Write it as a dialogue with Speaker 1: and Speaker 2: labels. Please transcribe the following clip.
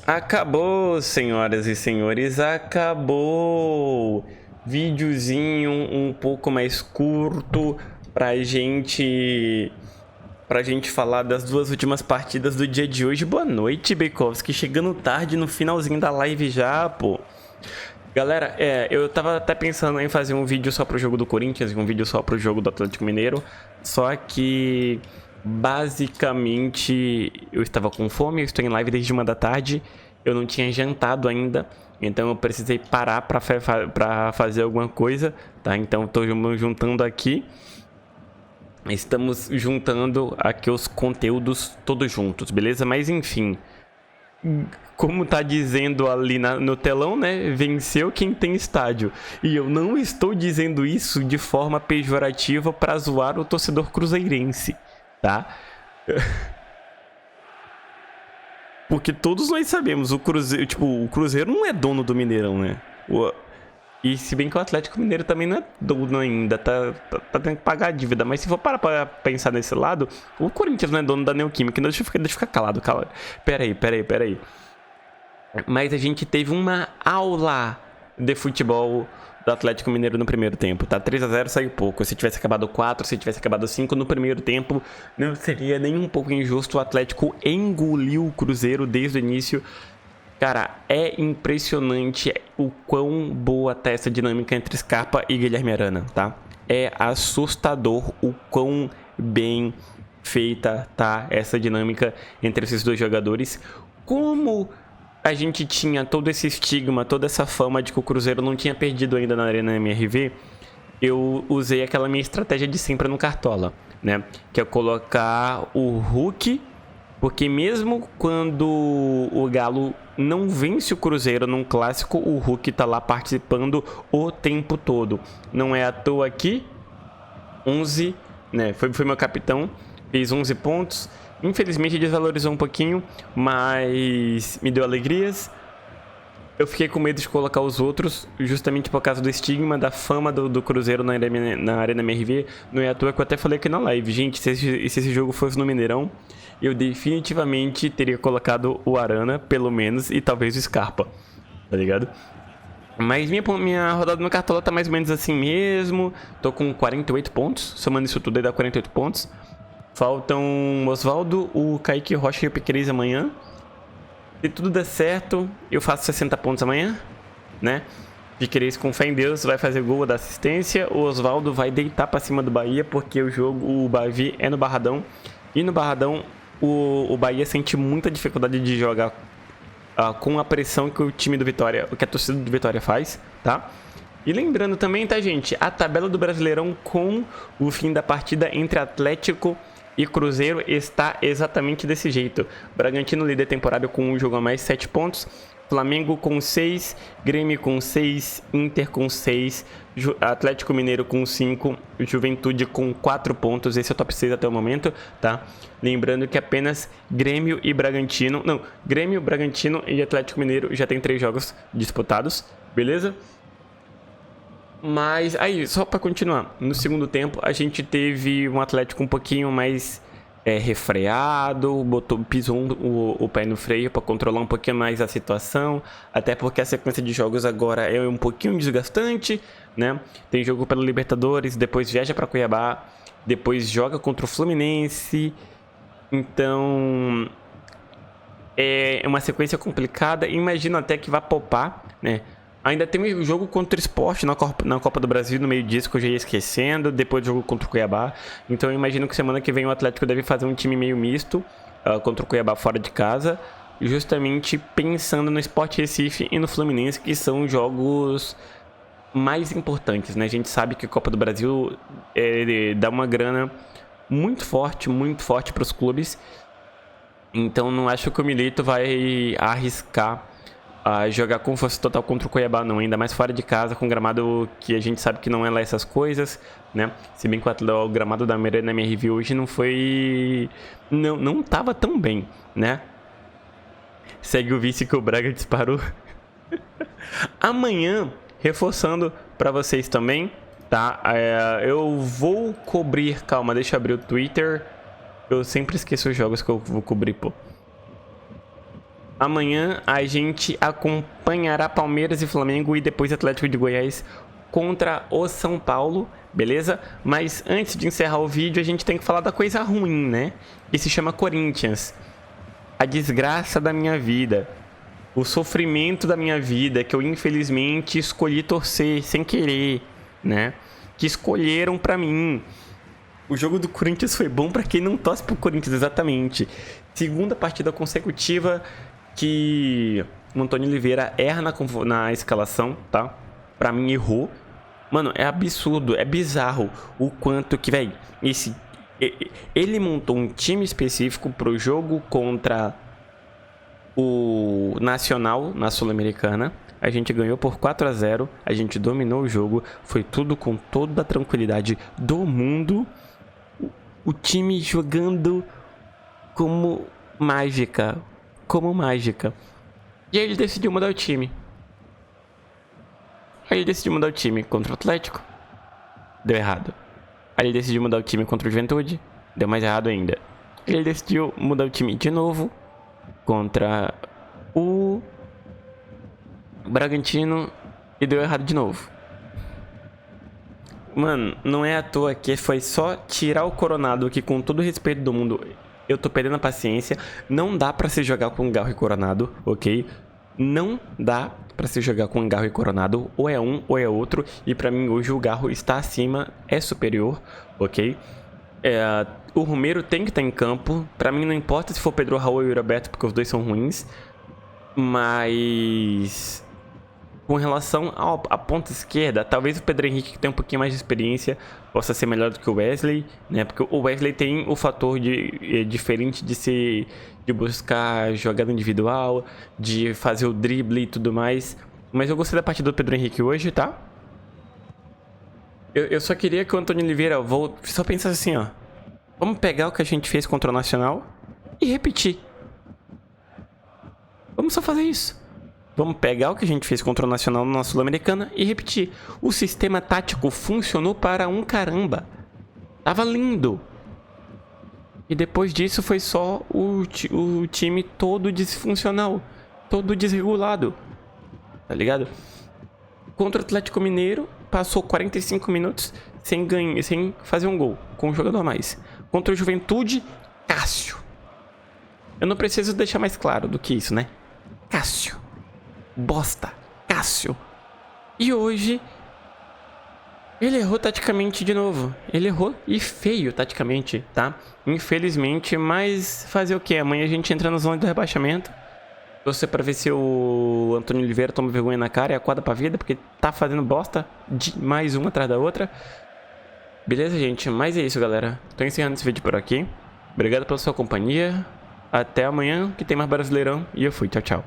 Speaker 1: Acabou, senhoras e senhores, acabou! Videozinho um pouco mais curto pra gente falar das duas últimas partidas do dia de hoje. Boa noite, Beikovski, chegando tarde no finalzinho da live já, pô. Galera, eu tava até pensando em fazer um vídeo só pro jogo do Corinthians e um vídeo só pro jogo do Atlético Mineiro, só que basicamente eu estava com fome, eu estou em live desde 1 da tarde, eu não tinha jantado ainda, então eu precisei parar pra fazer alguma coisa, tá? Então tô juntando aqui, estamos juntando aqui os conteúdos todos juntos, beleza? Mas enfim, como tá dizendo ali no telão, né? Venceu quem tem estádio. E eu não estou dizendo isso de forma pejorativa para zoar o torcedor cruzeirense, tá? Porque todos nós sabemos, o Cruzeiro não é dono do Mineirão, né? E se bem que o Atlético Mineiro também não é dono ainda, tá tendo que pagar a dívida. Mas se for parar pra pensar nesse lado, o Corinthians não é dono da Neoquímica. Deixa eu ficar calado, calma. Pera aí. Mas a gente teve uma aula de futebol do Atlético Mineiro no primeiro tempo, tá? 3-0 saiu pouco. Se tivesse acabado 4, se tivesse acabado 5 no primeiro tempo, não seria nem um pouco injusto. O Atlético engoliu o Cruzeiro desde o início. Cara, é impressionante o quão boa tá essa dinâmica entre Scarpa e Guilherme Arana, tá? É assustador o quão bem feita tá essa dinâmica entre esses dois jogadores. Como a gente tinha todo esse estigma, toda essa fama de que o Cruzeiro não tinha perdido ainda na Arena MRV, eu usei aquela minha estratégia de sempre no Cartola, né? Que é colocar o Hulk, porque mesmo quando o Galo não vence o Cruzeiro num clássico, o Hulk tá lá participando o tempo todo. Não é à toa aqui, 11, né? Foi meu capitão, fez 11 pontos. Infelizmente desvalorizou um pouquinho, mas me deu alegrias. Eu fiquei com medo de colocar os outros, justamente por causa do estigma, da fama do Cruzeiro na Arena MRV. Não é à toa que eu até falei aqui na live. Gente, se esse jogo fosse no Mineirão, eu definitivamente teria colocado o Arana, pelo menos, e talvez o Scarpa, tá ligado? Mas minha rodada no Cartola tá mais ou menos assim mesmo. Tô com 48 pontos, somando isso tudo aí dá 48 pontos. Faltam o Oswaldo, o Kaique Rocha e o Piqueires amanhã. Se tudo der certo, eu faço 60 pontos amanhã, né? Piqueires, com fé em Deus, vai fazer gol da assistência. O Oswaldo vai deitar pra cima do Bahia, porque o Bavi é no Barradão. E no Barradão, o Bahia sente muita dificuldade de jogar com a pressão que o time do Vitória, o que a torcida do Vitória faz, tá? E lembrando também, tá, gente? A tabela do Brasileirão com o fim da partida entre Atlético e Cruzeiro está exatamente desse jeito. Bragantino líder temporada com um jogo a mais, 7 pontos. Flamengo com 6, Grêmio com 6, Inter com 6, Atlético Mineiro com 5, Juventude com 4 pontos. Esse é o top 6 até o momento, tá? Lembrando que apenas Grêmio, Bragantino e Atlético Mineiro já tem 3 jogos disputados, beleza? Mas aí, só para continuar, no segundo tempo a gente teve um Atlético um pouquinho mais refreado, pisou o pé no freio para controlar um pouquinho mais a situação, até porque a sequência de jogos agora é um pouquinho desgastante, né? Tem jogo pela Libertadores, depois viaja para Cuiabá, depois joga contra o Fluminense, então é uma sequência complicada. Imagino até que vai poupar, né? Ainda tem um jogo contra o Sport na Copa do Brasil no meio disso, que eu já ia esquecendo. Depois jogo contra o Cuiabá. Então eu imagino que semana que vem o Atlético deve fazer um time meio misto contra o Cuiabá fora de casa, justamente pensando no Sport Recife e no Fluminense, que são jogos mais importantes, né? A gente sabe que a Copa do Brasil dá uma grana muito forte para os clubes. Então não acho que o Milito vai arriscar a jogar com força total contra o Cuiabá, não. Ainda mais fora de casa, com gramado que a gente sabe que não é lá essas coisas, né? Se bem que o gramado da Arena MRV hoje não foi... Não tava tão bem, né? Segue o vice que o Braga disparou. Amanhã, reforçando para vocês também, tá? Eu vou cobrir... Calma, deixa eu abrir o Twitter. Eu sempre esqueço os jogos que eu vou cobrir, pô. Amanhã a gente acompanhará Palmeiras e Flamengo e depois Atlético de Goiás contra o São Paulo, beleza? Mas antes de encerrar o vídeo, a gente tem que falar da coisa ruim, né? Que se chama Corinthians. A desgraça da minha vida. O sofrimento da minha vida, que eu infelizmente escolhi torcer sem querer, né? Que escolheram pra mim. O jogo do Corinthians foi bom pra quem não torce pro Corinthians, exatamente. Segunda partida consecutiva que o Antônio Oliveira erra na escalação, tá? Pra mim, errou. Mano, é absurdo, é bizarro o quanto que, velho, ele montou um time específico pro jogo contra o Nacional na Sul-Americana. A gente ganhou por 4-0, a gente dominou o jogo, foi tudo com toda a tranquilidade do mundo. O time jogando como mágica, E aí ele decidiu mudar o time. Aí ele decidiu mudar o time contra o Atlético, deu errado. Aí ele decidiu mudar o time contra o Juventude, deu mais errado ainda. Aí ele decidiu mudar o time de novo contra o Bragantino e deu errado de novo. Mano, não é à toa que foi só tirar o Coronado, que com todo o respeito do mundo, eu tô perdendo a paciência. Não dá pra se jogar com Garro e Coronado, ok? Não dá pra se jogar com Garro e Coronado, ou é um ou é outro. E pra mim hoje o Garro está acima, é superior, ok? O Romero tem que estar em campo. Pra mim não importa se for Pedro Raul e o Roberto, porque os dois são ruins. Mas com relação à ponta esquerda, talvez o Pedro Henrique, que tem um pouquinho mais de experiência, possa ser melhor do que o Wesley, né? Porque o Wesley tem o fator diferente de buscar jogada individual, de fazer o drible e tudo mais. Mas eu gostei da partida do Pedro Henrique hoje, tá? Eu só queria que o Antônio Oliveira só pensasse assim, ó. Vamos pegar o que a gente fez contra o Nacional e repetir. Vamos só fazer isso. Vamos pegar o que a gente fez contra o Nacional na Sul-Americana e repetir. O sistema tático funcionou para um caramba. Tava lindo. E depois disso foi só o time todo disfuncional. Todo desregulado. Tá ligado? Contra o Atlético Mineiro, passou 45 minutos sem fazer um gol, com um jogador a mais. Contra o Juventude, Cássio. Eu não preciso deixar mais claro do que isso, né? Cássio. Bosta. Cássio. E hoje ele errou taticamente de novo. Ele errou e feio taticamente, tá? Infelizmente, mas fazer o que? Amanhã a gente entra na zona do rebaixamento. Torcer pra ver se o Antônio Oliveira toma vergonha na cara e acorda pra vida, porque tá fazendo bosta de mais uma atrás da outra. Beleza, gente? Mas é isso, galera. Tô encerrando esse vídeo por aqui. Obrigado pela sua companhia. Até amanhã, que tem mais Brasileirão. E eu fui. Tchau, tchau.